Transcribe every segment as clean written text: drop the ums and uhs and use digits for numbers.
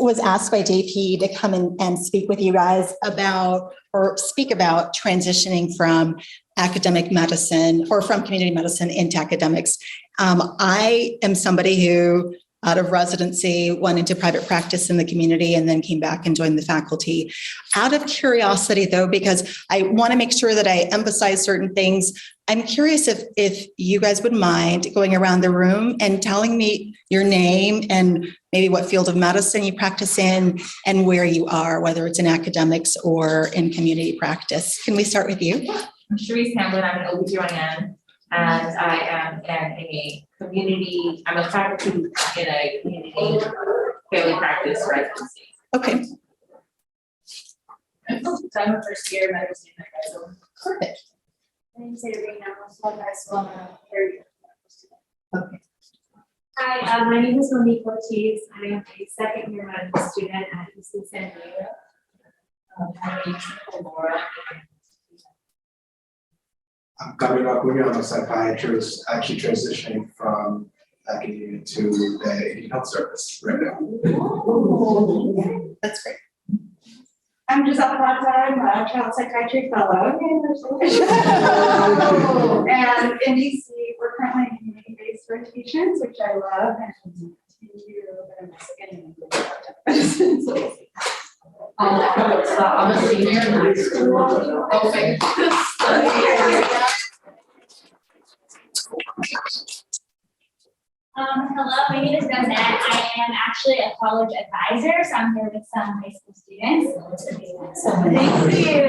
was asked by JP to come in and speak with you guys about, or speak about transitioning from academic medicine or from community medicine into academics. I am somebody who, out of residency, went into private practice in the community and then came back and joined the faculty. Out of curiosity, though, because I want to make sure that I emphasize certain things, I'm curious if you guys would mind going around the room and telling me your name and maybe what field of medicine you practice in and where you are, whether it's in academics or in community practice. Can we start with you? I'm Sharice Hamlin. I'm an OBGYN, and I am I'm a faculty in a community family practice residency. Okay. So I'm a first year medical student at Geisel. Perfect. My name is Irene. I'm also a high school and a third year medical student. Okay. Hi, my name is Monique Ortiz. I am a second year medical student at UC San Diego. My name is Laura. I'm Gabriel Acuña. I'm a psychiatrist, actually transitioning from academia to the Indian Health Service right now. That's great. I'm Giselle Plata. I'm a child psychiatry fellow. And in DC, we're currently in community-based rotations, which I love, and continue a little bit of Mexican and so I'm a senior in high school. Okay. Hello, my name is Gazette. I am actually a college advisor, so I'm here with some high school students. So thank you.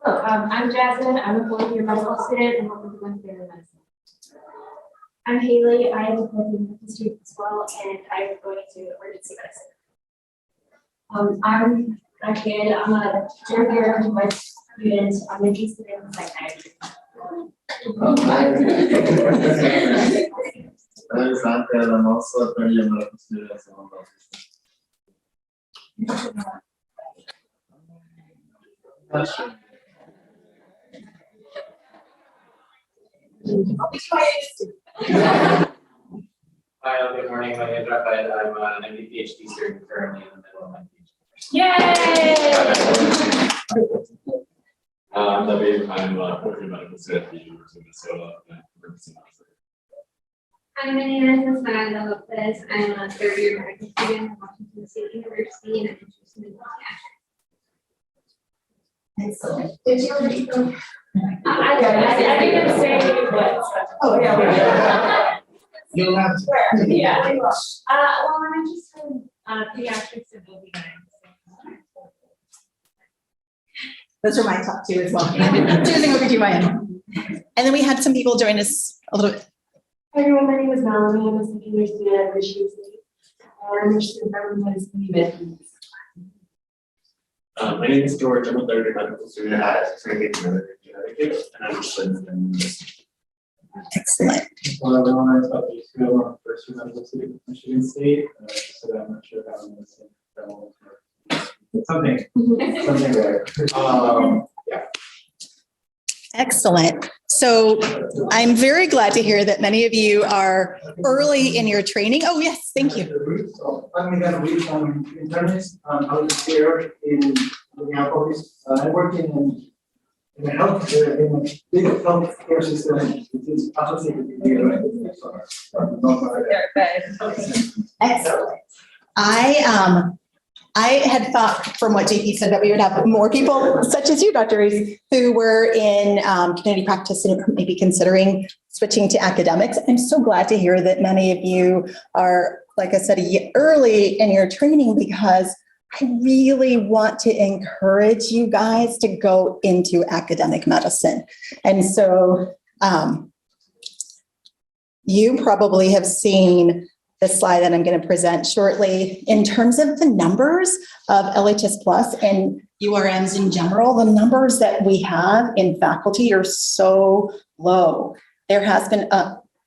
Hello, I'm Jasmine. I'm a fourth year medical student and welcome to one year medicine. I'm Haley. I am a fourth year medical student as well, and I'm going to emergency medicine. I'm a kid. I'm a third year med student. I'm interested in psychiatry. My name is Antel. I'm also a third year medical student. Hi, good morning. My name is Rafael. I'm an MD PhD student currently in the middle of my PhD. Yay! I'm David. I'm a fourth year medical student at the University of Minnesota. Hi, my name is Esmeralda Lopez. I'm a third year medical student at Washington State University and I'm interested in Excellent. Did you already go? I didn't say what. Oh, yeah. You have Yeah. Well, I'm interested in pediatrics and OB/GYN. Those are my top two as well. Choosing OBGYN. And then we had some people join us a little bit. Hi everyone, my name is Melanie. I'm a second year student at Michigan State. I'm interested in family medicine and My name is George. I'm a third year medical student at Trinity Connecticut, and I'm interested in this. Excellent. Hello everyone, I'm Patrick. I'm a first year medical student at Michigan State. So I'm not sure how medicine will work. Something there. Yeah. Excellent. So I'm very glad to hear that many of you are early in your training. Oh, yes, thank you. I'm Miguel Ruiz. I'm internist. I was here in Minneapolis. I work in a health, in a big healthcare system, which is associated with here, right? Excellent. I had thought from what JP said that we would have more people such as you, Dr. Reese, who were in community practice and maybe considering switching to academics. I'm so glad to hear that many of you are, like I said, early in your training, because I really want to encourage you guys to go into academic medicine. And so you probably have seen the slide that I'm going to present shortly. In terms of the numbers of LHS Plus and URMs in general, the numbers that we have in faculty are so low. There has been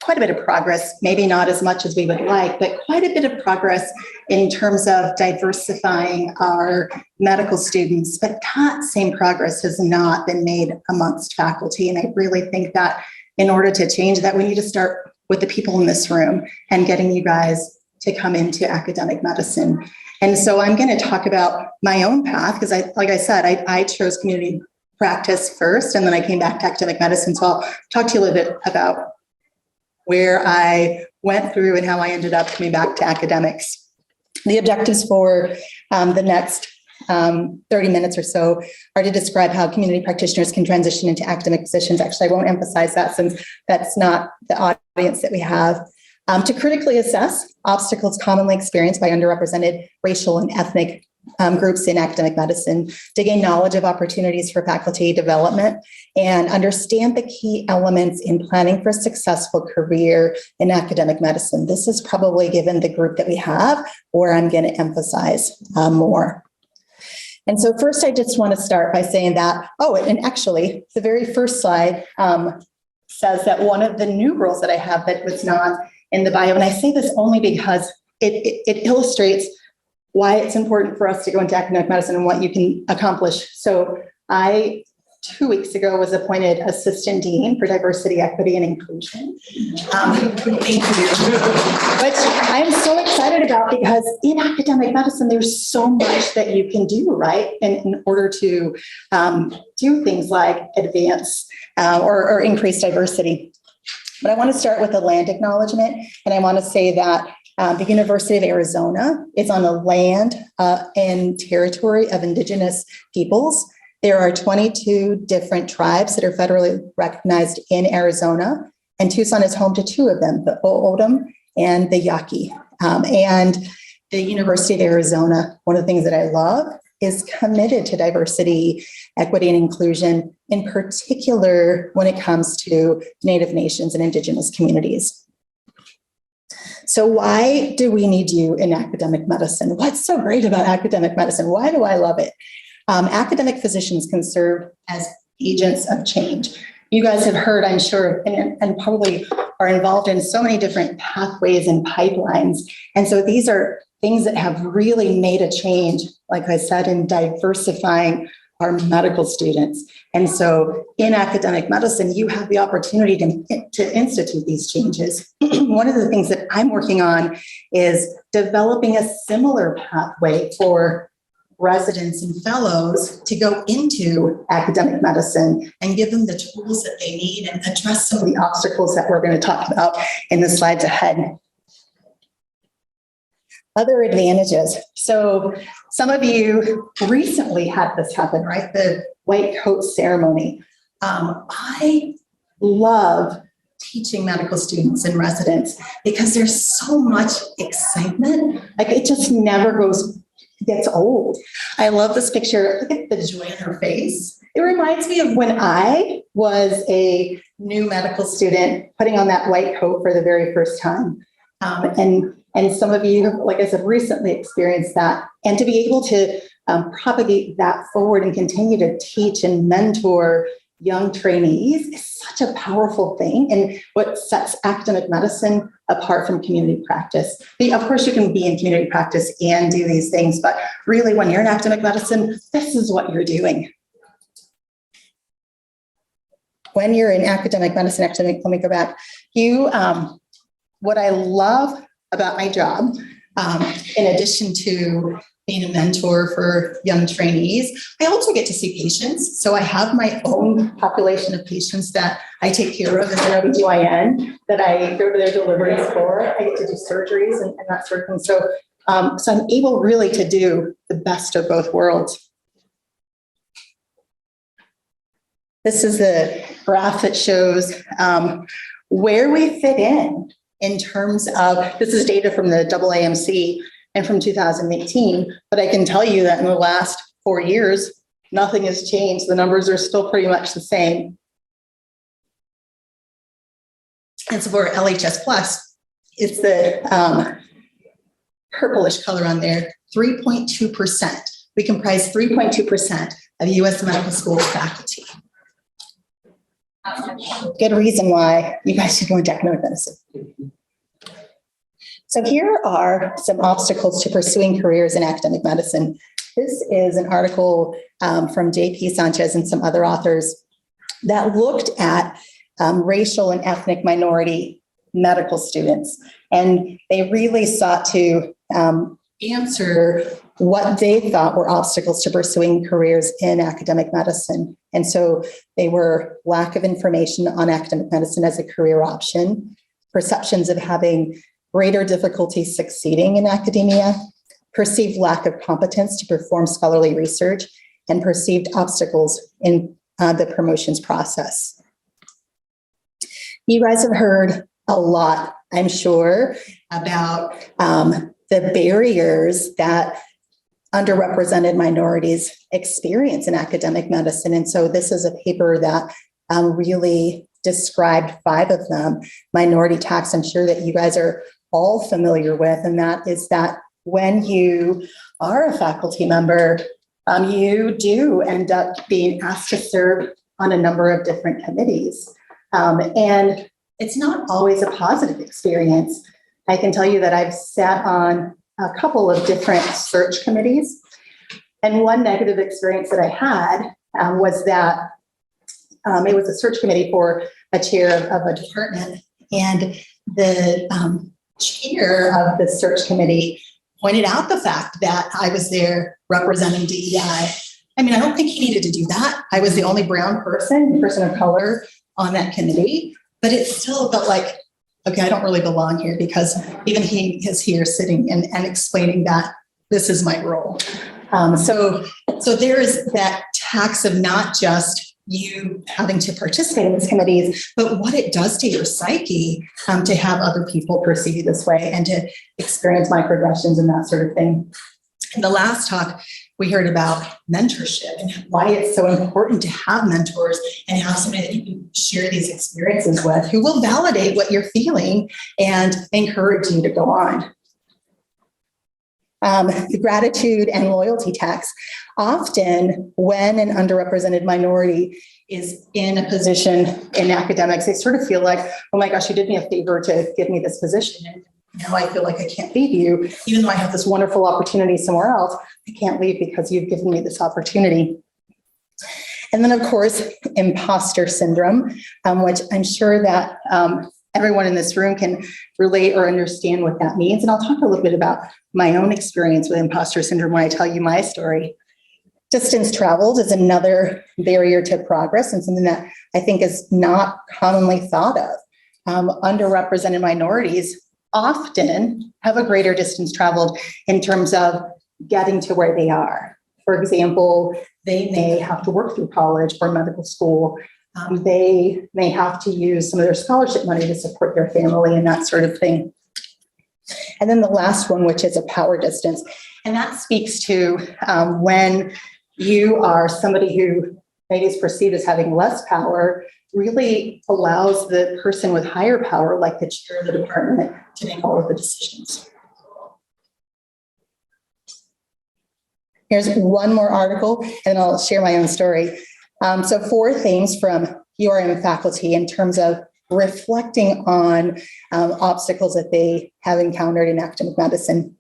quite a bit of progress, maybe not as much as we would like, but quite a bit of progress in terms of diversifying our medical students. But that same progress has not been made amongst faculty. And I really think that in order to change that, we need to start with the people in this room and getting you guys to come into academic medicine. And so I'm going to talk about my own path because like I said, I chose community practice first, and then I came back to academic medicine. So I'll talk to you a little bit about where I went through and how I ended up coming back to academics. The objectives for the next 30 minutes or so are to describe how community practitioners can transition into academic positions. Actually, I won't emphasize that since that's not the audience that we have. To critically assess obstacles commonly experienced by underrepresented racial and ethnic groups in academic medicine, to gain knowledge of opportunities for faculty development, and understand the key elements in planning for a successful career in academic medicine. This is probably, given the group that we have, where I'm going to emphasize more. And so first, I just want to start by saying that, and actually, the very first slide says that one of the new rules that I have that was not in the bio, and I say this only because it illustrates why it's important for us to go into academic medicine and what you can accomplish. So I, 2 weeks ago, was appointed Assistant Dean for Diversity, Equity, and Inclusion. Thank you. Which I'm so excited about because in academic medicine, there's so much that you can do, right? In order to do things like advance or increase diversity. But I want to start with a land acknowledgement, and I want to say that the University of Arizona is on the land and territory of Indigenous peoples. There are 22 different tribes that are federally recognized in Arizona, and Tucson is home to 2 of them, the O'odham and the Yaqui. And the University of Arizona, one of the things that I love is committed to diversity, equity, and inclusion, in particular when it comes to Native nations and Indigenous communities. So why do we need you in academic medicine? What's so great about academic medicine? Why do I love it? Academic physicians can serve as agents of change. You guys have heard, I'm sure, and probably are involved in so many different pathways and pipelines. And so these are things that have really made a change, like I said, in diversifying our medical students. And so in academic medicine, you have the opportunity to institute these changes. One of the things that I'm working on is developing a similar pathway for residents and fellows to go into academic medicine and give them the tools that they need and address some of the obstacles that we're going to talk about in the slides ahead. Other advantages. So some of you recently had this happen, right? The white coat ceremony. I love teaching medical students and residents because there's so much excitement. Like it just never gets old. I love this picture. Look at the joy in her face. It reminds me of when I was a new medical student putting on that white coat for the very first time. And some of you, like I said, recently experienced that. And to be able to propagate that forward and continue to teach and mentor young trainees is such a powerful thing, and what sets academic medicine apart from community practice. Of course, you can be in community practice and do these things, but really when you're in academic medicine, this is what you're doing. When you're in academic medicine, let me go back. What I love about my job, in addition to being a mentor for young trainees, I also get to see patients. So I have my own population of patients that I take care of as an OBGYN, that I go to their deliveries for. I get to do surgeries and that sort of thing. So I'm able really to do the best of both worlds. This is the graph that shows where we fit in terms of, this is data from the AAMC and from 2018, but I can tell you that in the last 4 years, nothing has changed. The numbers are still pretty much the same. And so for LHS Plus, it's the purplish color on there, 3.2%. We comprise 3.2% of US medical school faculty. Good reason why you guys should go into academic medicine. So here are some obstacles to pursuing careers in academic medicine. This is an article from J.P. Sanchez and some other authors that looked at racial and ethnic minority medical students. And they really sought to answer what they thought were obstacles to pursuing careers in academic medicine. And so they were lack of information on academic medicine as a career option, perceptions of having greater difficulty succeeding in academia, perceived lack of competence to perform scholarly research, and perceived obstacles in the promotions process. You guys have heard a lot, I'm sure, about the barriers that underrepresented minorities experience in academic medicine. And so this is a paper that really described 5 of them. Minority tax, I'm sure that you guys are all familiar with, and that is that when you are a faculty member, you do end up being asked to serve on a number of different committees. And it's not always a positive experience. I can tell you that I've sat on a couple of different search committees. And one negative experience that I had was that it was a search committee for a chair of a department. And the chair of the search committee pointed out the fact that I was there representing DEI. I mean, I don't think he needed to do that. I was the only brown person of color on that committee, but it still felt like, okay, I don't really belong here, because even he is here sitting and explaining that this is my role. So there is that tax of not just you having to participate in these committees, but what it does to your psyche to have other people perceive you this way and to experience microaggressions and that sort of thing. In the last talk, we heard about mentorship and why it's so important to have mentors and have somebody that you can share these experiences with who will validate what you're feeling and encourage you to go on. The gratitude and loyalty tax. Often when an underrepresented minority is in a position in academics, they sort of feel like, oh my gosh, you did me a favor to give me this position. And now I feel like I can't leave you, even though I have this wonderful opportunity somewhere else. I can't leave because you've given me this opportunity. And then, of course, imposter syndrome, which I'm sure that everyone in this room can relate or understand what that means. And I'll talk a little bit about my own experience with imposter syndrome when I tell you my story. Distance traveled is another barrier to progress and something that I think is not commonly thought of. Underrepresented minorities often have a greater distance traveled in terms of getting to where they are. For example, they may have to work through college or medical school. They may have to use some of their scholarship money to support their family and that sort of thing. And then the last one, which is a power distance. And that speaks to when you are somebody who maybe is perceived as having less power, really allows the person with higher power, like the chair of the department, to make all of the decisions. Here's one more article, and I'll share my own story. So 4 things from URM faculty in terms of reflecting on obstacles that they have encountered in academic medicine.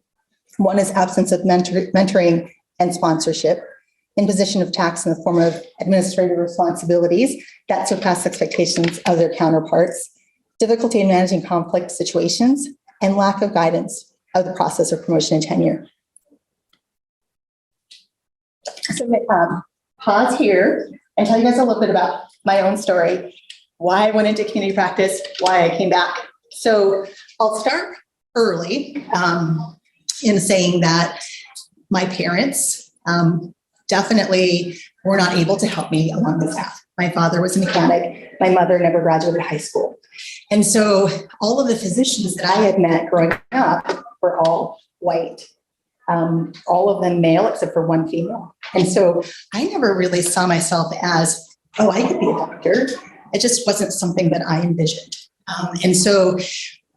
One is absence of mentoring and sponsorship, imposition of tax in the form of administrative responsibilities that surpass expectations of their counterparts, difficulty in managing conflict situations, and lack of guidance of the process of promotion and tenure. So pause here and tell you guys a little bit about my own story, why I went into community practice, why I came back. So I'll start early in saying that my parents definitely were not able to help me along this path. My father was a mechanic. My mother never graduated high school. And so all of the physicians that I had met growing up were all white. All of them male except for one female. And so I never really saw myself as, oh, I could be a doctor. It just wasn't something that I envisioned. And so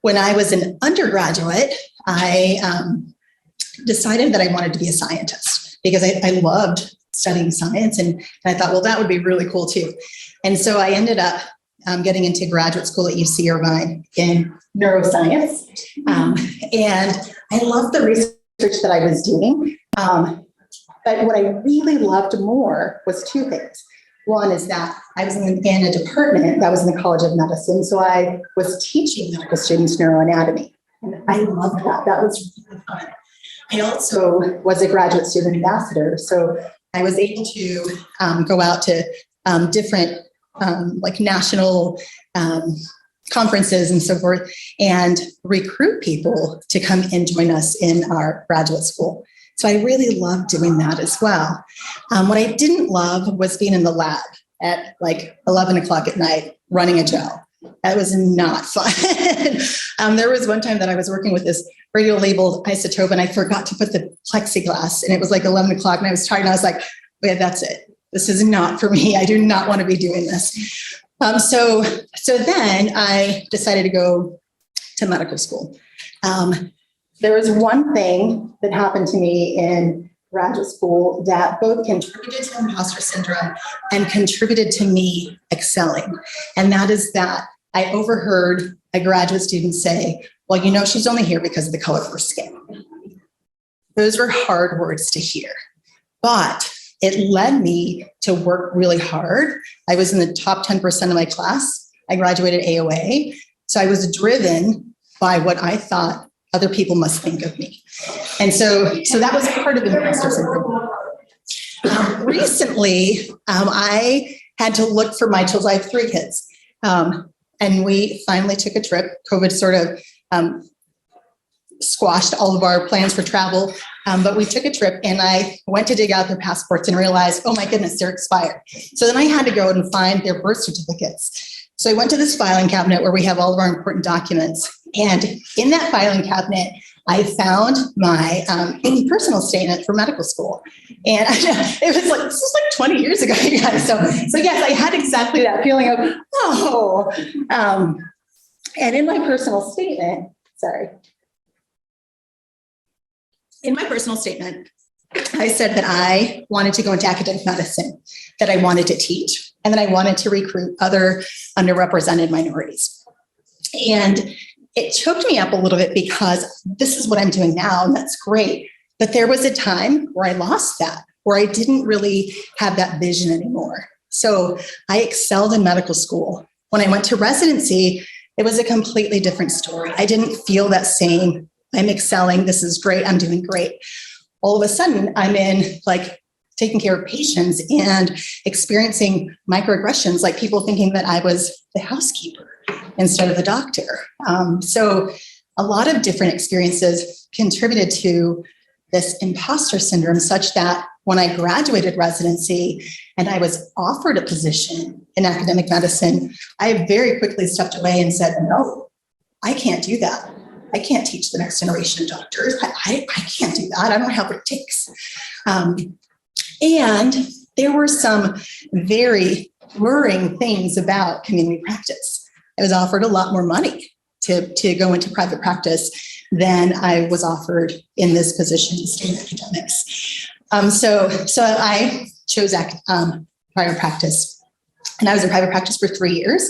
when I was an undergraduate, I decided that I wanted to be a scientist because I loved studying science. And I thought, well, that would be really cool too. And so I ended up getting into graduate school at UC Irvine in neuroscience. And I loved the research that I was doing. But what I really loved more was 2 things. One is that I was in a department that was in the College of Medicine, so I was teaching medical students neuroanatomy. And I loved that. That was really fun. I also was a graduate student ambassador, so I was able to go out to different like national conferences and so forth and recruit people to come and join us in our graduate school. So I really loved doing that as well. What I didn't love was being in the lab at like 11 o'clock at night running a gel. That was not fun. There was one time that I was working with this radio labeled isotope and I forgot to put the plexiglass and it was like 11 o'clock and I was tired and I was like, yeah, that's it. This is not for me. I do not want to be doing this. So then I decided to go to medical school. There was one thing that happened to me in graduate school that both contributed to imposter syndrome and contributed to me excelling. And that is that I overheard a graduate student say, well, you know, she's only here because of the color of her skin. Those were hard words to hear, but it led me to work really hard. I was in the top 10% of my class. I graduated AOA. So I was driven by what I thought other people must think of me. And so that was part of imposter syndrome. Recently, I had to look for my children. I have 3 kids. And we finally took a trip. COVID sort of squashed all of our plans for travel. But we took a trip and I went to dig out their passports and realized, oh my goodness, they're expired. So then I had to go and find their birth certificates. So I went to this filing cabinet where we have all of our important documents. And in that filing cabinet, I found my personal statement for medical school. And it was like, this was like 20 years ago, you guys. So yes, I had exactly that feeling of, oh. And in my personal statement, in my personal statement, I said that I wanted to go into academic medicine, that I wanted to teach, and that I wanted to recruit other underrepresented minorities. And it choked me up a little bit because this is what I'm doing now, and that's great. But there was a time where I lost that, where I didn't really have that vision anymore. So I excelled in medical school. When I went to residency, it was a completely different story. I didn't feel that same, I'm excelling, this is great, I'm doing great. All of a sudden, I'm in like taking care of patients and experiencing microaggressions, like people thinking that I was the housekeeper instead of the doctor. So a lot of different experiences contributed to this imposter syndrome, such that when I graduated residency and I was offered a position in academic medicine, I very quickly stepped away and said, no, I can't do that. I can't teach the next generation of doctors. I can't do that. I don't have what it takes. And there were some very worrying things about community practice. I was offered a lot more money to go into private practice than I was offered in this position to stay in academics. So I chose private practice, and I was in private practice for 3 years.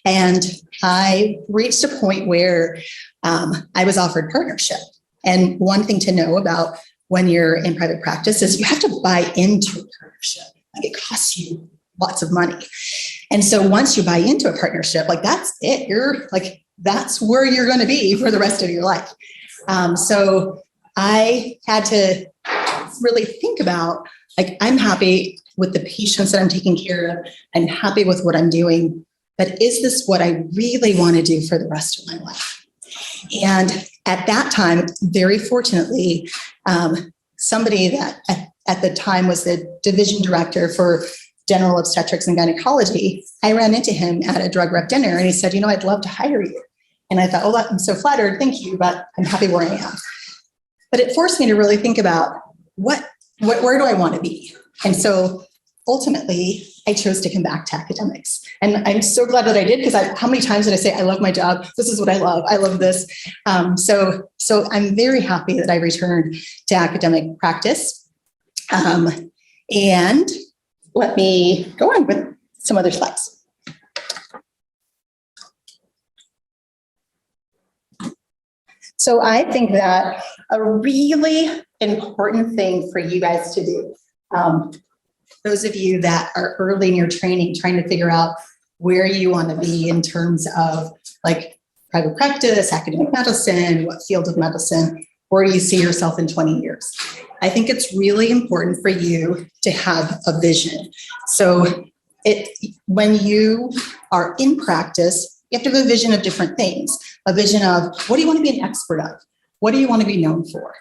And I reached a point where I was offered partnership. And one thing to know about when you're in private practice is you have to buy into a partnership. Like, it costs you lots of money. And so once you buy into a partnership, like, that's it. You're like, that's where you're going to be for the rest of your life. So I had to really think about, like, I'm happy with the patients that I'm taking care of. I'm happy with what I'm doing, but is this what I really want to do for the rest of my life? And at that time, very fortunately, somebody that at the time was the division director for general obstetrics and gynecology, I ran into him at a drug rep dinner and he said, you know, I'd love to hire you. And I thought, oh, I'm so flattered. Thank you, but I'm happy where I am. But it forced me to really think about where do I want to be? And so ultimately, I chose to come back to academics. And I'm so glad that I did, because how many times did I say, I love my job. This is what I love. I love this. So I'm very happy that I returned to academic practice. And let me go on with some other slides. So I think that a really important thing for you guys to do those of you that are early in your training, trying to figure out where you want to be in terms of like private practice, academic medicine, what field of medicine, where do you see yourself in 20 years? I think it's really important for you to have a vision. So when you are in practice, you have to have a vision of different things. A vision of what do you want to be an expert of? What do you want to be known for?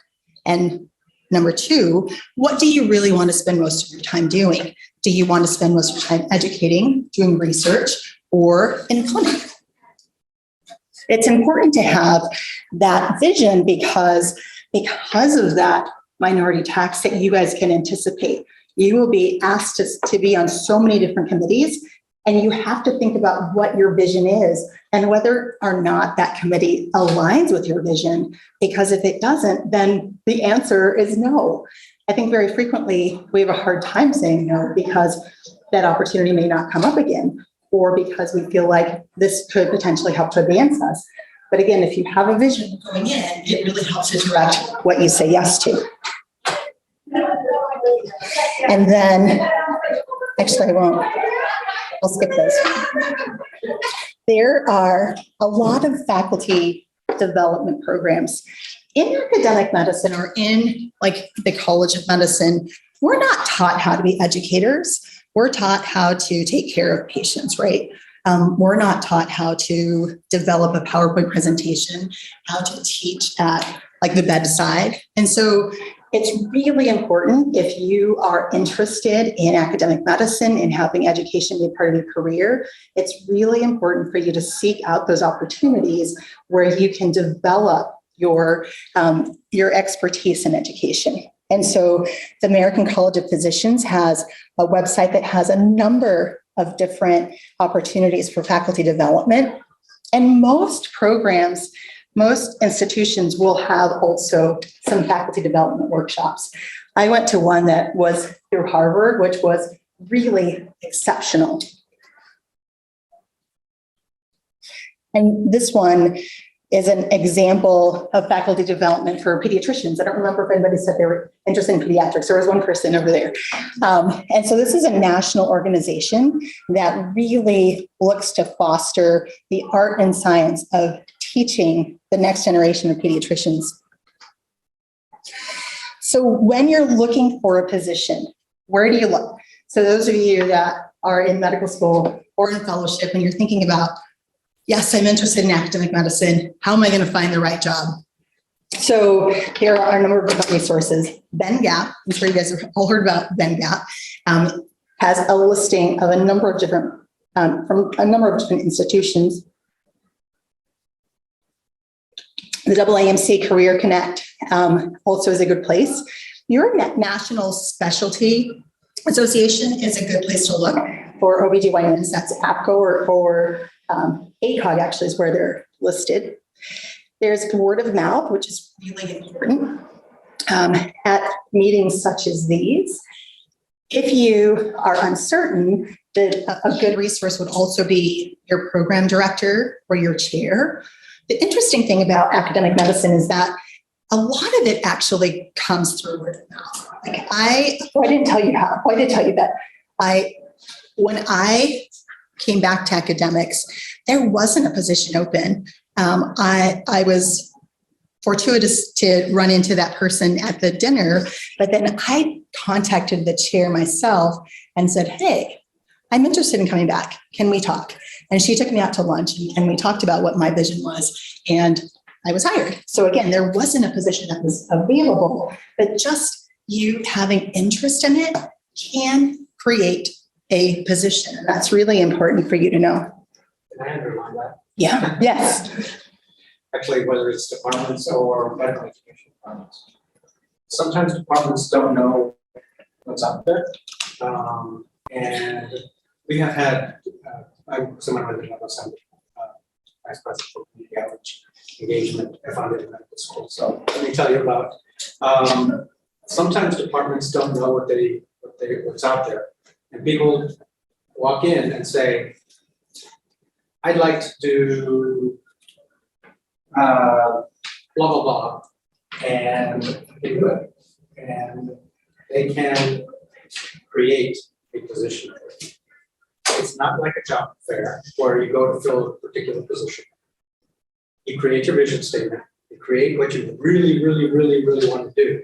And number two, what do you really want to spend most of your time doing? Do you want to spend most of your time educating, doing research, or in clinic? It's important to have that vision because of that minority tax that you guys can anticipate. You will be asked to be on so many different committees, and you have to think about what your vision is and whether or not that committee aligns with your vision, because if it doesn't, then the answer is no. I think very frequently we have a hard time saying no because that opportunity may not come up again, or because we feel like this could potentially help to advance us. But again, if you have a vision going in, it really helps to direct what you say yes to. And then, actually I won't, I'll skip this. There are a lot of faculty development programs. In academic medicine or in like the College of Medicine, we're not taught how to be educators. We're taught how to take care of patients, right? We're not taught how to develop a PowerPoint presentation, how to teach at like the bedside. And so it's really important if you are interested in academic medicine and having education be a part of your career, it's really important for you to seek out those opportunities where you can develop your expertise in education. And so the American College of Physicians has a website that has a number of different opportunities for faculty development. And most programs, most institutions will have also some faculty development workshops. I went to one that was through Harvard, which was really exceptional. And this one is an example of faculty development for pediatricians. I don't remember if anybody said they were interested in pediatrics. There was one person over there. And so this is a national organization that really looks to foster the art and science of teaching the next generation of pediatricians. So when you're looking for a position, where do you look? So those of you that are in medical school or in fellowship and you're thinking about, yes, I'm interested in academic medicine. How am I going to find the right job? So here are a number of different resources. BenGap, I'm sure you guys have all heard about BenGap, has a listing of a number of different, from a number of different institutions. The AAMC Career Connect also is a good place. Your National Specialty Association is a good place to look for OBGYNs. That's APCO or ACOG actually is where they're listed. There's word of mouth, which is really important at meetings such as these. If you are uncertain, a good resource would also be your program director or your chair. The interesting thing about academic medicine is that a lot of it actually comes through word of mouth. Like I didn't tell you how. I did tell you that when I came back to academics, there wasn't a position open. I was fortuitous to run into that person at the dinner, but then I contacted the chair myself and said, hey, I'm interested in coming back. Can we talk? And she took me out to lunch and we talked about what my vision was, and I was hired. So again, there wasn't a position that was available, but just you having interest in it can create a position. And that's really important for you to know. Can I underline that? Yeah, yes. Actually, whether it's departments or medical education departments. Sometimes departments don't know what's out there. And we have had, someone with the General Assembly, Vice President for Community Outreach Engagement, I founded in medical school. So let me tell you about, sometimes departments don't know what's out there. And people walk in and say, I'd like to do blah, blah, blah, and they do it. And they can create a position. It's not like a job fair where you go to fill a particular position. You create your vision statement, you create what you really, really, really, really want to do.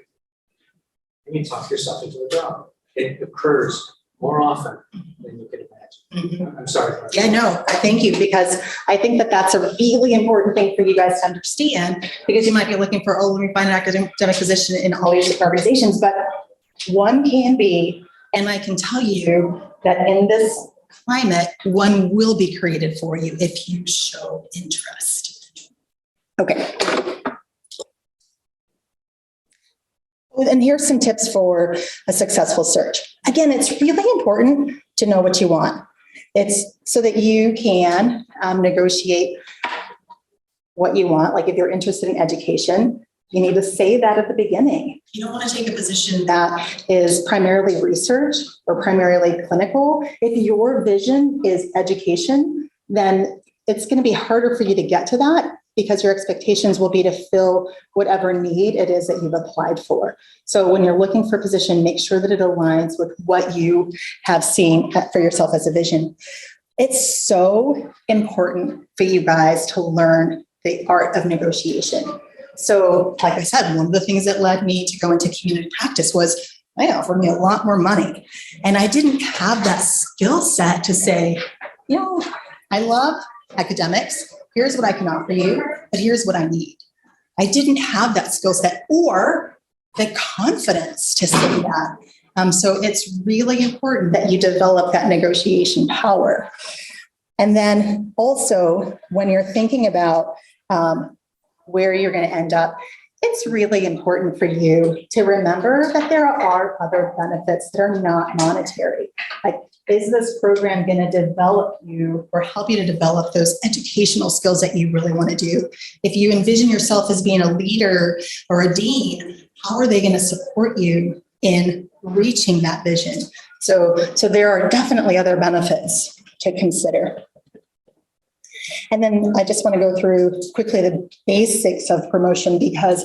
And you talk yourself into a job. It occurs more often than you can imagine. I'm sorry. Yeah, no, thank you, because I think that that's a really important thing for you guys to understand, because you might be looking for, oh, let me find an academic position in all these different organizations, but one can be, and I can tell you that in this climate, one will be created for you if you show interest. Okay. And here's some tips for a successful search. Again, it's really important to know what you want. It's so that you can negotiate what you want. Like if you're interested in education, you need to say that at the beginning. You don't want to take a position that is primarily research or primarily clinical. If your vision is education, then it's going to be harder for you to get to that, because your expectations will be to fill whatever need it is that you've applied for. So when you're looking for a position, make sure that it aligns with what you have seen for yourself as a vision. It's so important for you guys to learn the art of negotiation. So like I said, one of the things that led me to go into community practice was they offered me a lot more money. And I didn't have that skill set to say, you know, I love academics. Here's what I can offer you, but here's what I need. I didn't have that skill set or the confidence to say that. So it's really important that you develop that negotiation power. And then also, when you're thinking about where you're going to end up, it's really important for you to remember that there are other benefits that are not monetary. Like, is this program going to develop you or help you to develop those educational skills that you really want to do? If you envision yourself as being a leader or a dean, how are they going to support you in reaching that vision? So there are definitely other benefits to consider. And then I just want to go through quickly the basics of promotion, because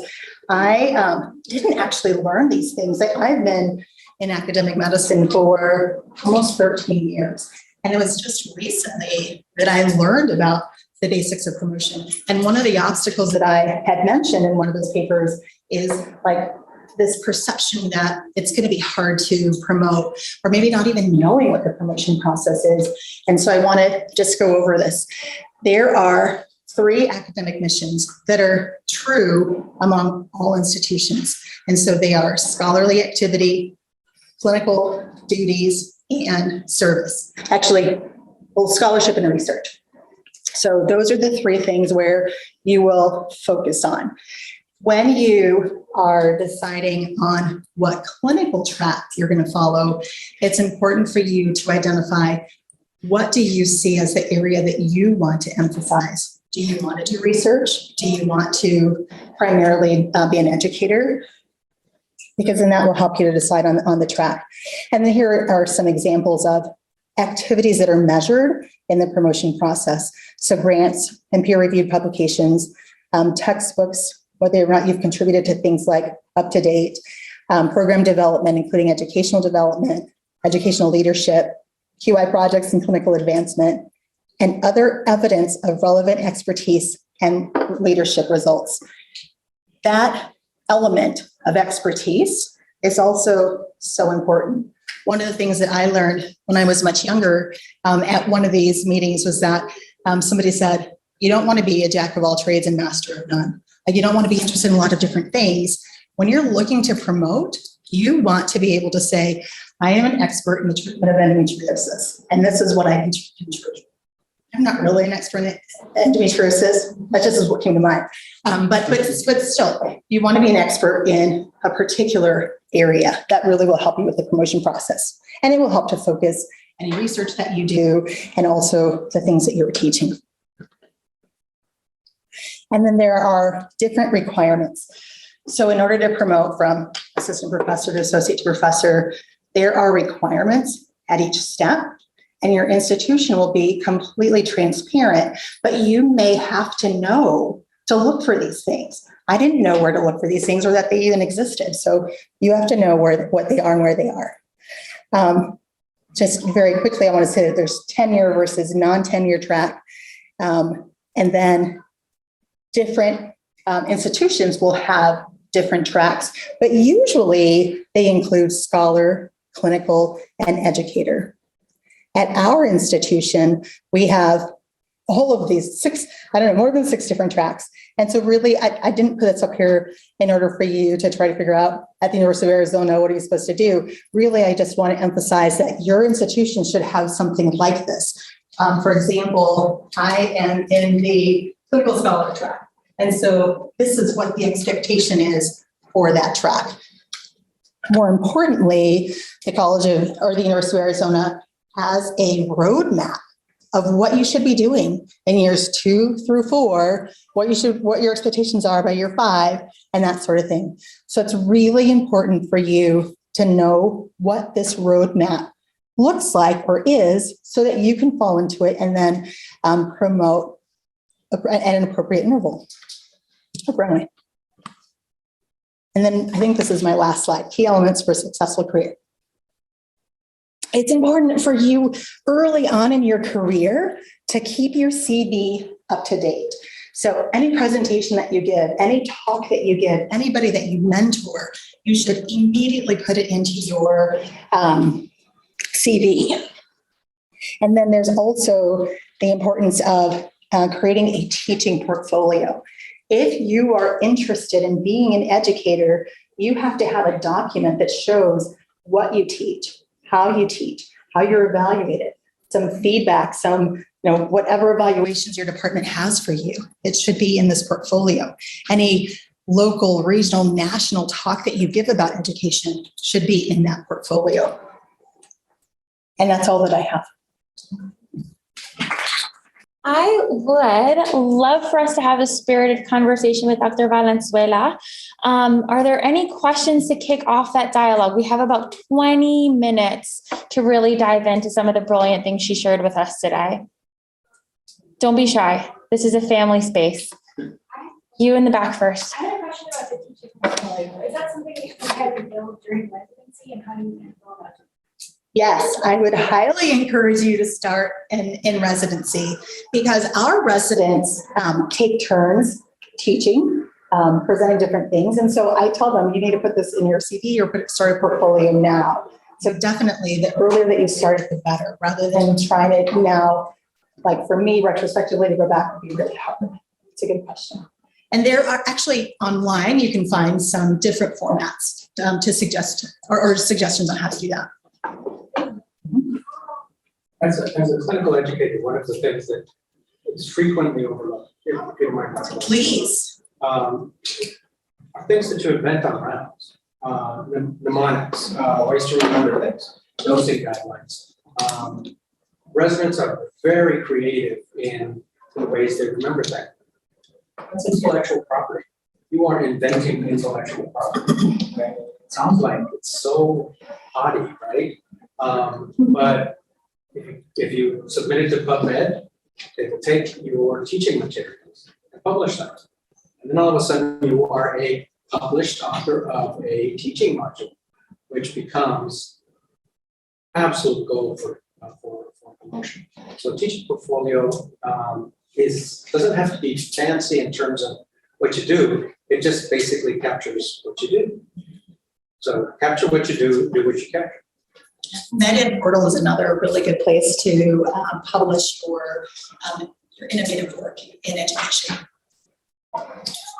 I didn't actually learn these things. I've been in academic medicine for almost 13 years. And it was just recently that I learned about the basics of promotion. And one of the obstacles that I had mentioned in one of those papers is like this perception that it's going to be hard to promote, or maybe not even knowing what the promotion process is. And so I want to just go over this. There are 3 academic missions that are true among all institutions. And so they are scholarly activity, clinical duties, and service. Actually, both scholarship and research. So those are the 3 things where you will focus on. When you are deciding on what clinical track you're going to follow, it's important for you to identify, what do you see as the area that you want to emphasize? Do you want to do research? Do you want to primarily be an educator? Because then that will help you to decide on the track. And then here are some examples of activities that are measured in the promotion process. So grants and peer-reviewed publications, textbooks, whether or not you've contributed to things like UpToDate, program development, including educational development, educational leadership, QI projects and clinical advancement, and other evidence of relevant expertise and leadership results. That element of expertise is also so important. One of the things that I learned when I was much younger at one of these meetings was that somebody said, you don't want to be a jack of all trades and master of none. Like, you don't want to be interested in a lot of different things. When you're looking to promote, you want to be able to say, I am an expert in the treatment of endometriosis, and this is what I can contribute. I'm not really an expert in endometriosis. That just is what came to mind. But still, you want to be an expert in a particular area. That really will help you with the promotion process. And it will help to focus any research that you do and also the things that you're teaching. And then there are different requirements. So in order to promote from assistant professor to associate professor, there are requirements at each step, and your institution will be completely transparent, but you may have to know to look for these things. I didn't know where to look for these things or that they even existed. So you have to know what they are and where they are. Just very quickly, I want to say that there's tenure versus non-tenure track. And then different institutions will have different tracks, but usually they include scholar, clinical, and educator. At our institution, we have all of these more than 6 different tracks. And so really, I didn't put this up here in order for you to try to figure out at the University of Arizona, what are you supposed to do? Really, I just want to emphasize that your institution should have something like this. For example, I am in the clinical scholar track. And so this is what the expectation is for that track. More importantly, the University of Arizona has a roadmap of what you should be doing in years 2 through 4, what your expectations are by year 5, and that sort of thing. So it's really important for you to know what this roadmap looks like or is, so that you can fall into it and then promote at an appropriate interval. And then I think this is my last slide, key elements for a successful career. It's important for you early on in your career to keep your CV up to date. So any presentation that you give, any talk that you give, anybody that you mentor, you should immediately put it into your CV. And then there's also the importance of creating a teaching portfolio. If you are interested in being an educator, you have to have a document that shows what you teach, how you're evaluated, some feedback, whatever evaluations your department has for you. It should be in this portfolio. Any local, regional, national talk that you give about education should be in that portfolio. And that's all that I have. I would love for us to have a spirited conversation with Dr. Valenzuela. Are there any questions to kick off that dialogue? We have about 20 minutes to really dive into some of the brilliant things she shared with us today. Don't be shy. This is a family space. You in the back first. I had a question about the teaching portfolio. Is that something that you had to build during residency, and how do you go about it? Yes, I would highly encourage you to start in residency, because our residents take turns teaching, presenting different things. And so I tell them, you need to put this in your CV or start a portfolio now. So definitely the earlier that you start, the better, rather than trying it now. Like for me, retrospectively, to go back would be really hard. It's a good question. And there are actually online, you can find some different formats to suggest or suggestions on how to do that. As a clinical educator, one of the things that is frequently overlooked, in my mind, Please. are things that you invent on rounds. Mnemonics, ways to remember things, dosing guidelines. Residents are very creative in the ways they remember things. That's intellectual property. You are inventing intellectual property. Okay? It sounds like it's so haughty, right? But if you submit it to PubMed, they will take your teaching materials and publish them. And then all of a sudden you are a published author of a teaching module, which becomes absolute gold for promotion. So teaching portfolio doesn't have to be fancy in terms of what you do. It just basically captures what you do. So capture what you do what you capture. MedEd Portal is another really good place to publish your innovative work in education.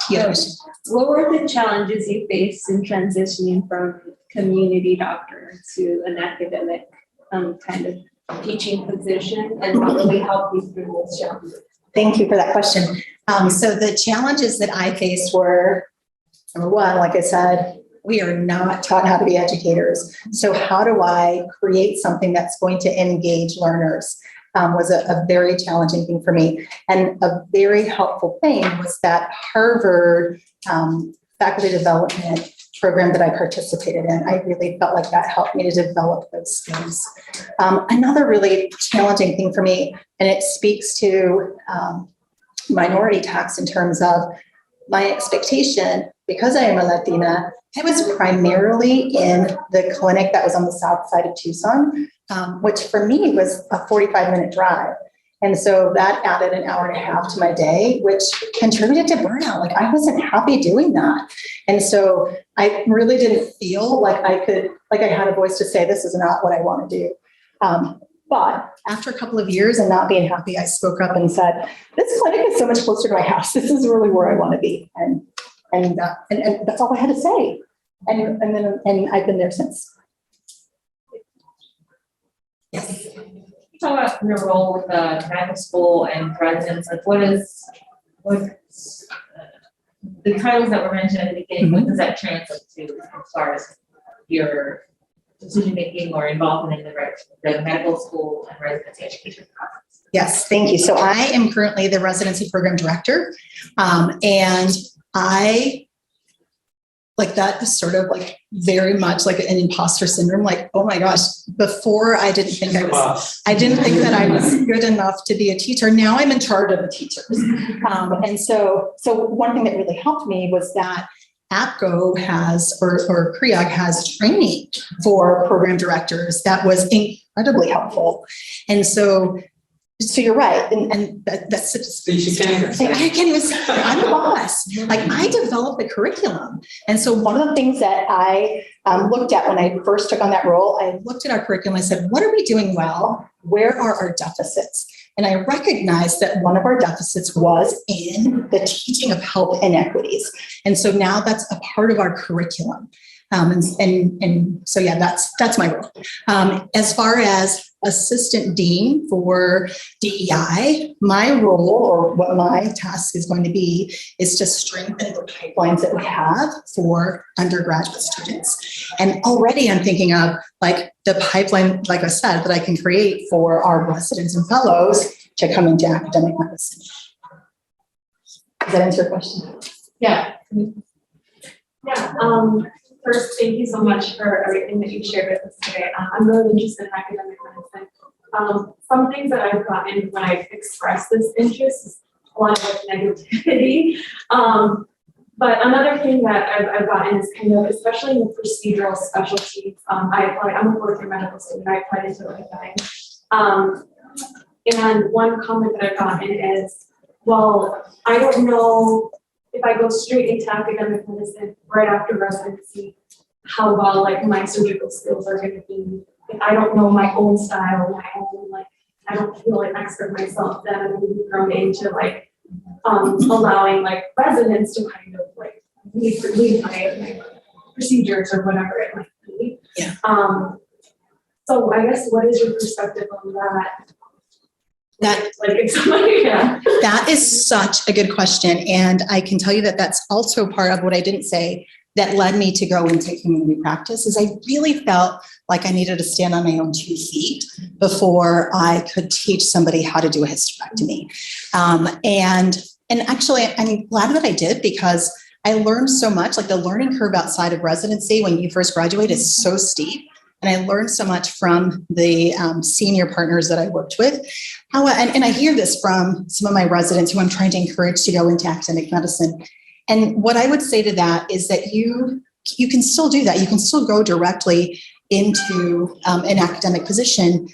Yes. What were the challenges you faced in transitioning from community doctor to an academic kind of teaching position, and what really helped you through those challenges? Thank you for that question. So the challenges that I faced were, number one, like I said, we are not taught how to be educators. So how do I create something that's going to engage learners was a very challenging thing for me. And a very helpful thing was that Harvard faculty development program that I participated in. I really felt like that helped me to develop those skills. Another really challenging thing for me, and it speaks to minority tax in terms of my expectation, because I am a Latina, I was primarily in the clinic that was on the south side of Tucson, which for me was a 45-minute drive. And so that added an hour and a half to my day, which contributed to burnout. Like I wasn't happy doing that. And so I really didn't feel like I had a voice to say, this is not what I want to do. But after a couple of years and not being happy, I spoke up and said, this clinic is so much closer to my house. This is really where I want to be. And that's all I had to say. And I've been there since. Yes. Talk about your role with the medical school and residents, like what the titles that were mentioned at the beginning, what does that translate to as far as your decision making or involvement in the medical school and residency education process? Yes, thank you. So I am currently the residency program director, and I like that is sort of like very much like an imposter syndrome. Like, oh my gosh, before I didn't think that I was good enough to be a teacher. Now I'm in charge of the teachers. And so one thing that really helped me was that APCO has, or CREOG has training for program directors that was incredibly helpful. And so you're right, and that's such I can't even say I'm the boss. Like I developed the curriculum, and so one of the things that I looked at when I first took on that role, I looked at our curriculum. I said, "What are we doing well? Where are our deficits?" And I recognized that one of our deficits was in the teaching of health inequities, and so now that's a part of our curriculum. And so yeah, that's my role. As far as assistant dean for DEI, my role or what my task is going to be is to strengthen the pipelines that we have for undergraduate students. And already I'm thinking of like the pipeline, like I said, that I can create for our residents and fellows to come into academic medicine. Does that answer your question? Yeah. Yeah, first, thank you so much for everything that you shared with us today. I'm really interested in academic medicine. Some things that I've gotten when I've expressed this interest is a lot of like negativity. But another thing that I've gotten is kind of, especially in the procedural specialties, I'm a fourth-year medical student, I applied into like and one comment that I've gotten is, well, I don't know if I go straight into academic medicine right after residency, how well like my surgical skills are going to be. If I don't know my own style, like I don't feel like an expert myself, then I'm going to be thrown into like allowing like residents to kind of like lead my procedures or whatever it might be. Yeah. So I guess what is your perspective on that? That is such a good question. And I can tell you that that's also part of what I didn't say that led me to go into community practice is I really felt like I needed to stand on my own 2 feet before I could teach somebody how to do a hysterectomy. And actually, I'm glad that I did because I learned so much. Like the learning curve outside of residency when you first graduate is so steep. And I learned so much from the senior partners that I worked with. And I hear this from some of my residents who I'm trying to encourage to go into academic medicine. And what I would say to that is that you can still do that. You can still go directly into an academic position.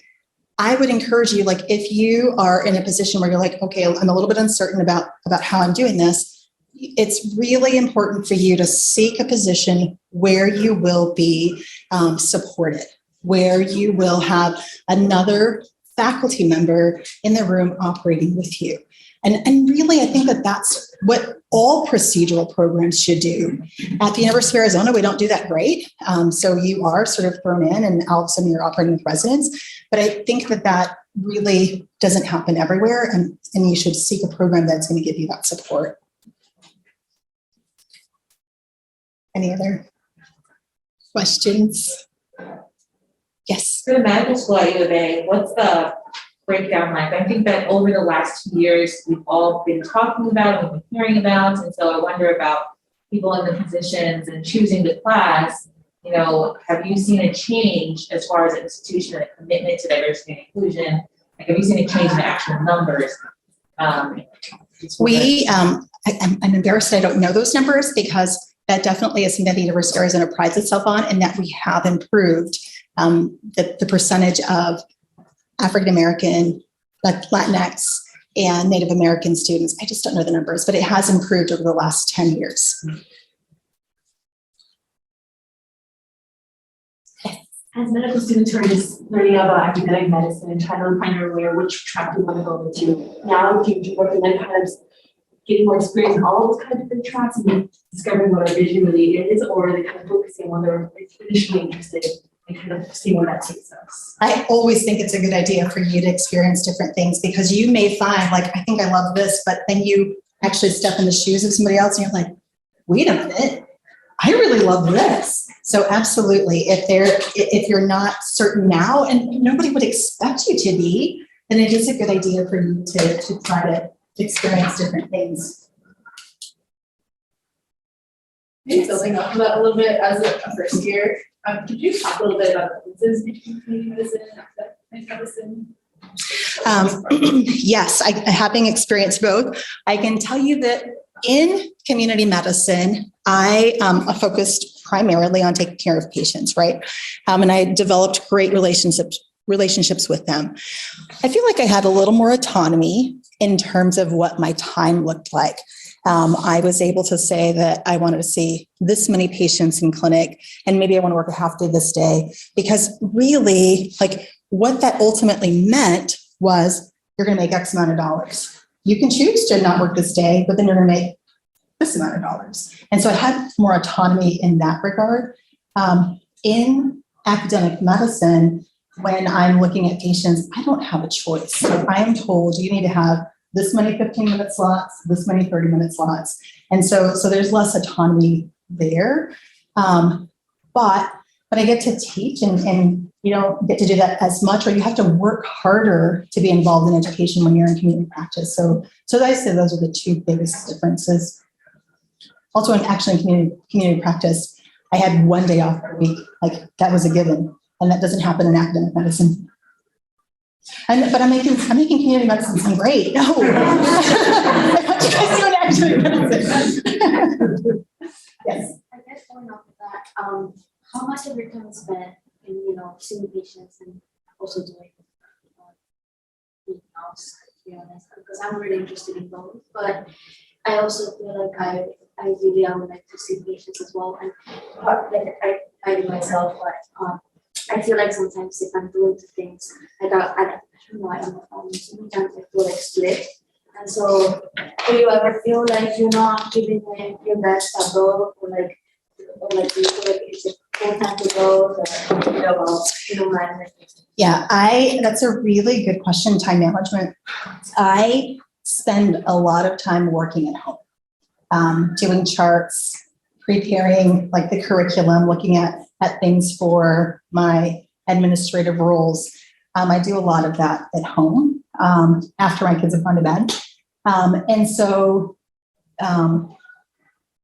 I would encourage you, like if you are in a position where you're like, okay, I'm a little bit uncertain about how I'm doing this, it's really important for you to seek a position where you will be supported, where you will have another faculty member in the room operating with you. And really, I think that that's what all procedural programs should do. At the University of Arizona, we don't do that great. So you are sort of thrown in and all of a sudden you're operating with residents. But I think that really doesn't happen everywhere. And you should seek a program that's going to give you that support. Any other questions? Yes. For the medical school at U of A, what's the breakdown like? I think that over the last 2 years, we've all been talking about, we've been hearing about, and so I wonder about people in the positions and choosing the class. You know, have you seen a change as far as an institution and a commitment to diversity and inclusion? Like, have you seen a change in the actual numbers? I'm embarrassed I don't know those numbers because that definitely is something that the University of Arizona prides itself on, and that we have improved the percentage of African-American, Latinx, and Native American students. I just don't know the numbers, but it has improved over the last 10 years. As medical students who are just learning about academic medicine and trying to find their way or which track we want to go into, now do working and kind of getting more experience in all those kind of different tracks and discovering what our vision really is, or are they kind of focusing on they're initially interested and kind of seeing where that takes us? I always think it's a good idea for you to experience different things, because you may find, like, I think I love this, but then you actually step in the shoes of somebody else and you're like, wait a minute, I really love this. So absolutely, if you're not certain now, and nobody would expect you to be, then it is a good idea for you to try to experience different things. Maybe building off of that a little bit, as a first year, could you talk a little bit about the differences between community medicine and academic medicine? Yes, having experienced both, I can tell you that in community medicine, I focused primarily on taking care of patients, right? And I developed great relationships with them. I feel like I had a little more autonomy in terms of what my time looked like. I was able to say that I wanted to see this many patients in clinic, and maybe I want to work a half day this day, because really, like, what that ultimately meant was you're going to make X amount of dollars. You can choose to not work this day, but then you're going to make this amount of dollars. And so I had more autonomy in that regard. In academic medicine, when I'm looking at patients, I don't have a choice. So I am told you need to have this many 15-minute slots, this many 30-minute slots. And so there's less autonomy there. But I get to teach, and you don't get to do that as much, or you have to work harder to be involved in education when you're in community practice. So I say those are the two biggest differences. Also, in community practice, I had one day off per week. Like, that was a given, and that doesn't happen in academic medicine. But I'm making community medicine sound great. No, I want you guys doing academic medicine. Yes. I guess going off of that, how much of your time is spent in, seeing patients and also doing anything else, to be honest, because I'm really interested in both, but I also feel like I would like to see patients as well, and I do myself, but I feel like sometimes if I'm doing the things, I don't know, sometimes I feel like split. And so, do you ever feel like you're not giving your best at both, or do you feel like it's a full time to both, or Yeah, that's a really good question, time management. I spend a lot of time working at home, doing charts, preparing like the curriculum, looking at things for my administrative roles. I do a lot of that at home after my kids have gone to bed. And so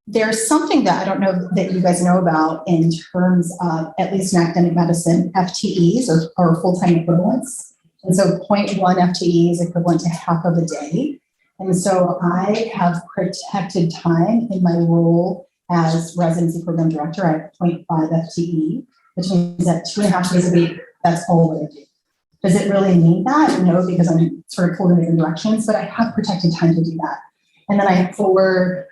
there's something that I don't know that you guys know about in terms of, at least in academic medicine, FTEs or full-time equivalents. And so 0.1 FTE is equivalent to half of a day. And so I have protected time in my role as residency program director. I have 0.5 FTE, which means that 2.5 days a week, that's all that I do. Does it really mean that? No, because I'm sort of pulled in different directions, but I have protected time to do that. And then for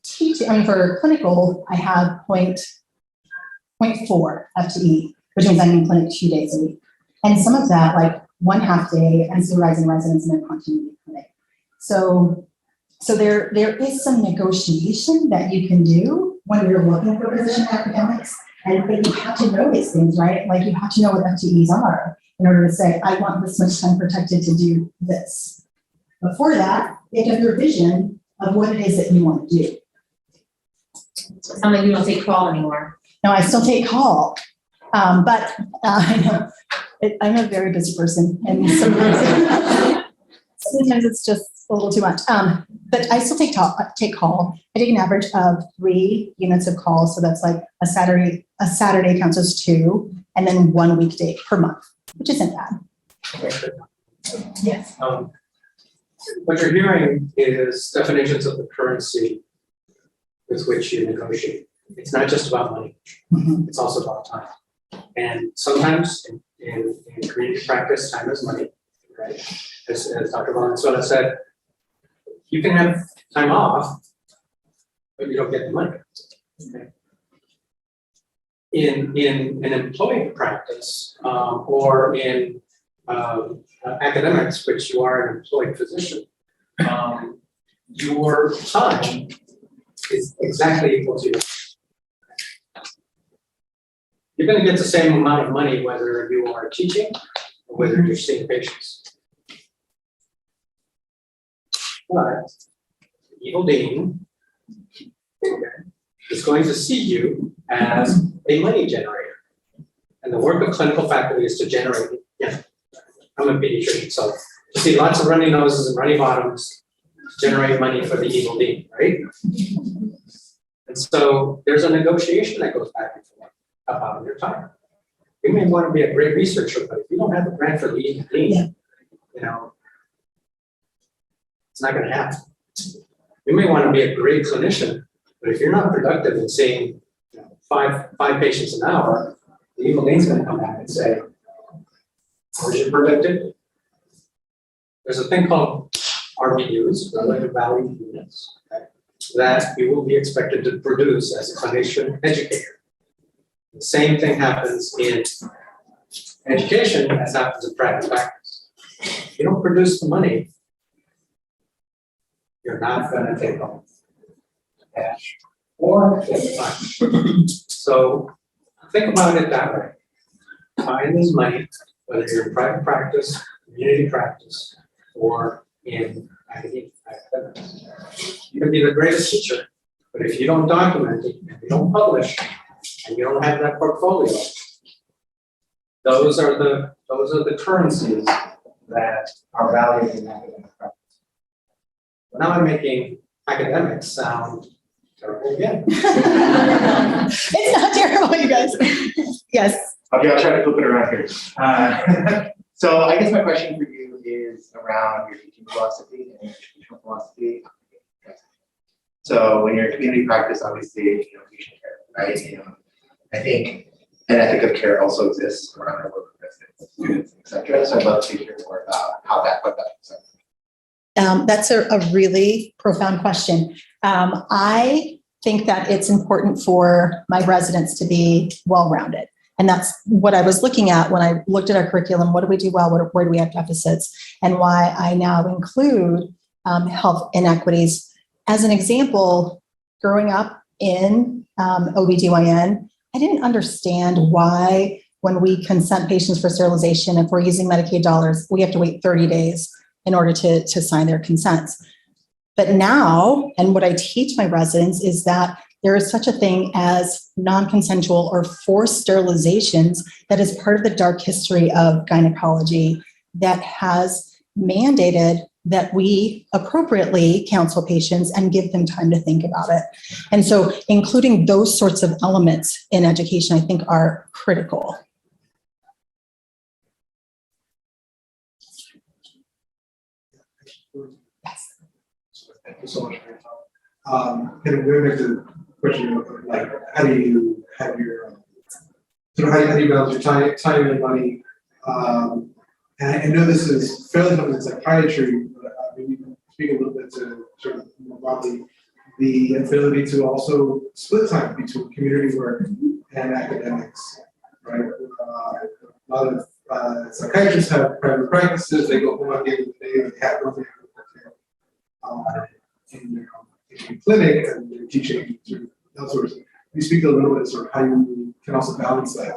teaching, for clinical, I have 0.4 FTE, which means I'm in clinic 2 days a week. And some of that, like 1/2 day, I'm supervising residents in a continuity clinic. So there is some negotiation that you can do when you're looking for position academics, but you have to know these things, right? Like, you have to know what FTEs are in order to say, I want this much time protected to do this. Before that, you have to have your vision of what it is that you want to do. So it sounds like you don't take call anymore. No, I still take call, but I know I'm a very busy person, and sometimes it's just a little too much. But I still take call. I take an average of 3 units of calls, so that's like a Saturday counts as 2, and then 1 weekday per month, which isn't bad. Yes. What you're hearing is definitions of the currency with which you negotiate. It's not just about money, it's also about time. And sometimes in community practice, time is money, right? As Dr. Valenzuela said, you can have time off, but you don't get the money. Okay? In an employed practice, or in academics, which you are an employed physician, your time is exactly equal to your. You're going to get the same amount of money whether you are teaching or whether you're seeing patients. But the evil dean, okay, is going to see you as a money generator. And the work of clinical faculty is to generate, I'm a pediatrician, so you see lots of runny noses and runny bottoms to generate money for the evil dean, right? And so there's a negotiation that goes back and forth about your time. You may want to be a great researcher, but if you don't have the grant for the evil dean, you know, it's not going to happen. You may want to be a great clinician, but if you're not productive in seeing five patients an hour, the evil dean's going to come back and say, where's your productivity? There's a thing called RVUs, relative value units, okay, that you will be expected to produce as a clinician educator. The same thing happens in education as happens in private practice. If you don't produce the money, you're not going to take home cash or get time. So think about it that way. Time is money, whether you're in private practice, community practice, or in academics. You can be the greatest teacher, but if you don't document it, if you don't publish, and you don't have that portfolio, those are the currencies that are valued in academic practice. Now I'm making academics sound terrible again. It's not terrible, you guys. Yes. Okay, I'll try to flip it around here. So I guess my question for you is around your teaching philosophy and your educational philosophy. So when you're in community practice, obviously, patient care, right? I think an ethic of care also exists around our work with residents, students, et cetera. So I'd love to hear more about what that looks like. That's a really profound question. I think that it's important for my residents to be well-rounded. And that's what I was looking at when I looked at our curriculum. What do we do well? Where do we have deficits? And why I now include health inequities. As an example, growing up in OBGYN, I didn't understand why when we consent patients for sterilization, if we're using Medicaid dollars, we have to wait 30 days in order to sign their consents. But now, and what I teach my residents is that there is such a thing as non-consensual or forced sterilizations that is part of the dark history of gynecology that has mandated that we appropriately counsel patients and give them time to think about it. And so including those sorts of elements in education, I think, are critical. Thank you so much for your time. And going back to the question of like, how do you have your, how do you balance your time and money? And I know this is fairly common in psychiatry, but maybe you can speak a little bit to sort of more broadly the ability to also split time between community work and academics, right? A lot of psychiatrists have private practices, they go home at the end of the day, they have nothing in their clinic and they're teaching sort of elsewhere. Can you speak a little bit sort of how you can also balance that?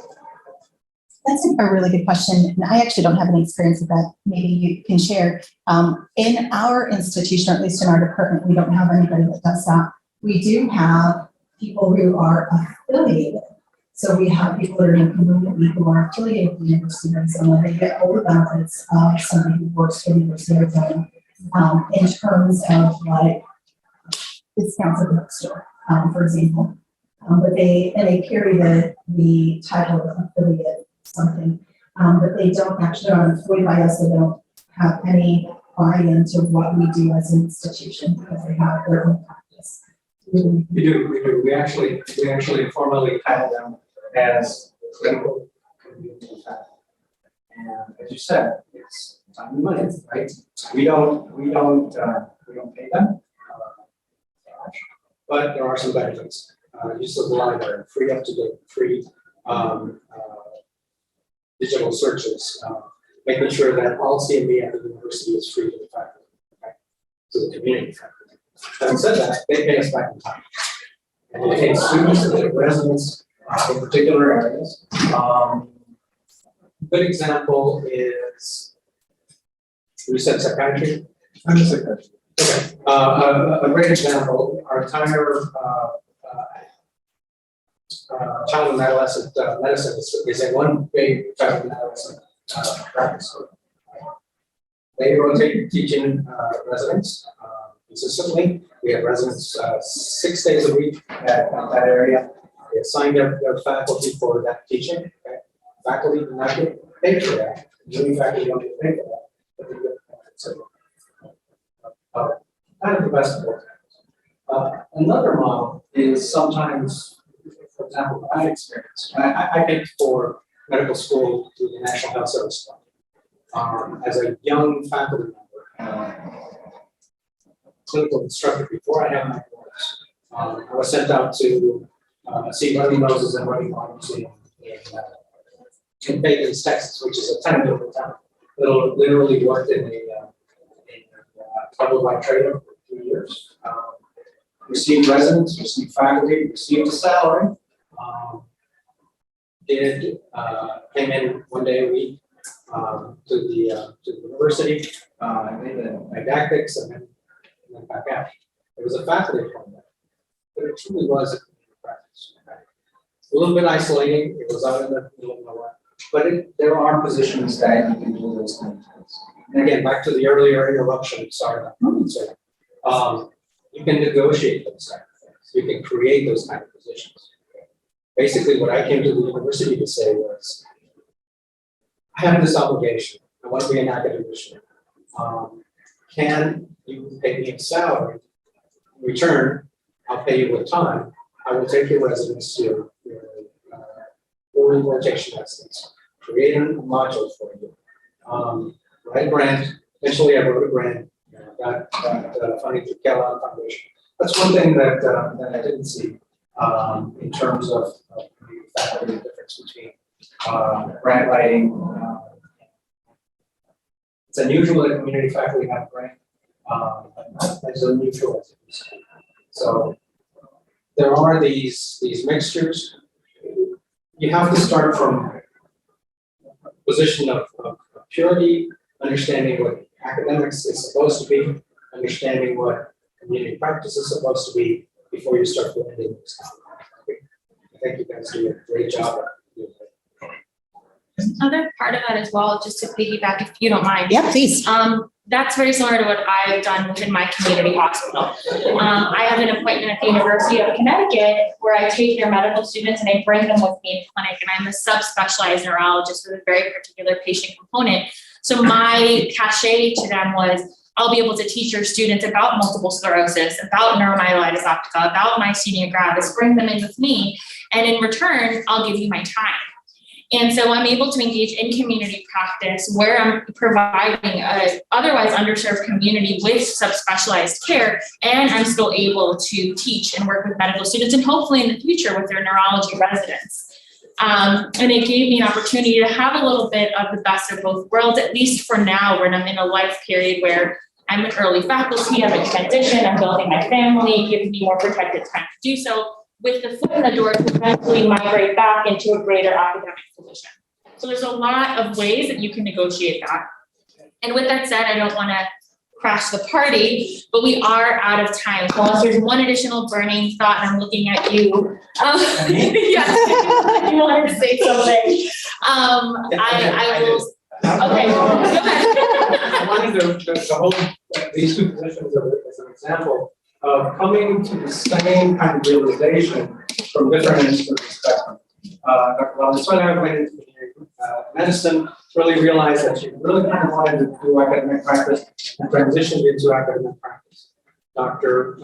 That's a really good question. And I actually don't have any experience with that. Maybe you can share. In our institution, or at least in our department, we don't have anybody that does that. We do have people who are affiliated. So we have people that are in community who are affiliated with the University of Arizona. They get all the benefits of somebody who works for the University of Arizona in terms of like discounts at the bookstore, for example. But they carry the title of affiliate something, but they don't actually are employed by us. They don't have any buy-in to what we do as an institution because they have their own practice. We do. We actually formally title them as clinical community faculty. And as you said, it's time and money, right? We don't pay them. But there are some benefits. Use of the library, free up to date, free digital searches, making sure that all CME at the university is free to the faculty, okay? To the community faculty. Having said that, they pay us back in time. And they take students and their residents in particular areas. Good example is, you said psychiatry? I'm just like that. Okay, a great example, our entire child and adolescent medicine is in one big child and adolescent practice group. They rotate teaching residents consistently. We have residents 6 days a week at that area. They assign their faculty for that teaching. Okay? Faculty do not get paid for that. Junior faculty don't get paid for that. But they get so, kind of the best of both worlds. Another model is sometimes, for example, I've experienced. I paid for medical school through the National Health Service Fund. As a young faculty member, clinical instructor before I had my course, I was sent out to see running noses and running arms in Pagans, Texas, which is a tiny little town. Literally worked in a troubled by trade for 2 years. Received residents, received faculty, received a salary. Came in 1 day a week to the university, made the didactics, and then back out. It was a faculty program, but it truly was a community practice. Okay? A little bit isolating. It was out in the middle of nowhere, but there are positions that you can do those kind of things. And again, back to the earlier interruption. Sorry, you can negotiate those kind of things. You can create those kind of positions. Basically, what I came to the university to say was, I have this obligation. I want to be an academician. Can you pay me a salary? In return, I'll pay you with time. I will take your residence, your board rotation residence, create a module for you. Write a grant. Eventually, I wrote a grant. Got funding through Kellogg Foundation. That's one thing that I didn't see in terms of faculty, the difference between grant writing. It's unusual that community faculty have grant, but not as unusual as it is. So there are these mixtures. You have to start from a position of purity, understanding what academics is supposed to be, understanding what community practice is supposed to be before you start blending those. I think you guys do a great job. Another part of that as well, just to piggyback, if you don't mind. Yeah, please. That's very similar to what I've done within my community hospital. I have an appointment at the University of Connecticut where I take their medical students and I bring them with me in clinic, and I'm a subspecialized neurologist with a very particular patient component. So my cachet to them was, I'll be able to teach your students about multiple sclerosis, about neuromyelitis optica, about myasthenia gravis, bring them in with me, and in return, I'll give you my time. And so I'm able to engage in community practice where I'm providing a otherwise underserved community with subspecialized care, and I'm still able to teach and work with medical students, and hopefully in the future with their neurology residents. And it gave me an opportunity to have a little bit of the best of both worlds, at least for now, when I'm in a life period where I'm an early faculty, I'm in transition, I'm building my family, giving me more protected time to do so, with the foot in the door to eventually migrate back into a greater academic position. So there's a lot of ways that you can negotiate that. And with that said, I don't want to crash the party, but we are out of time. So unless there's one additional burning thought, and I'm looking at you. Yeah, you wanted to say something. I will. Okay. I wanted to hold these two positions as an example of coming to the same kind of realization from different ends of the spectrum. Dr. Valenzuela went into medicine, really realized that she really kind of wanted to do academic practice and transitioned into academic practice. Dr.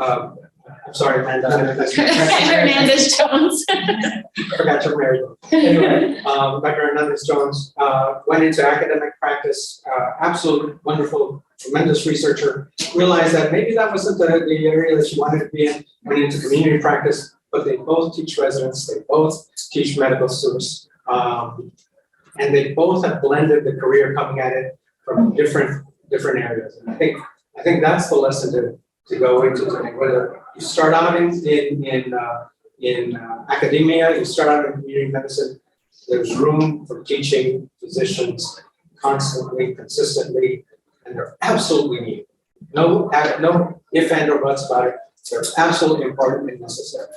I'm sorry, Amanda. Hernandez Jones. I forgot your married. Anyway, Dr. Hernandez Jones went into academic practice, absolute wonderful, tremendous researcher, realized that maybe that wasn't the area that she wanted to be in, went into community practice, but they both teach residents, they both teach medical students, and they both have blended the career coming at it from different areas. And I think that's the lesson to go into today, whether you start out in academia, you start out in community medicine, there's room for teaching physicians constantly, consistently, and they're absolutely needed. No if, and, or buts about it. They're absolutely important and necessary.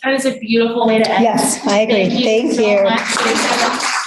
That is a beautiful way to end. Yes, I agree. Thank so you. much.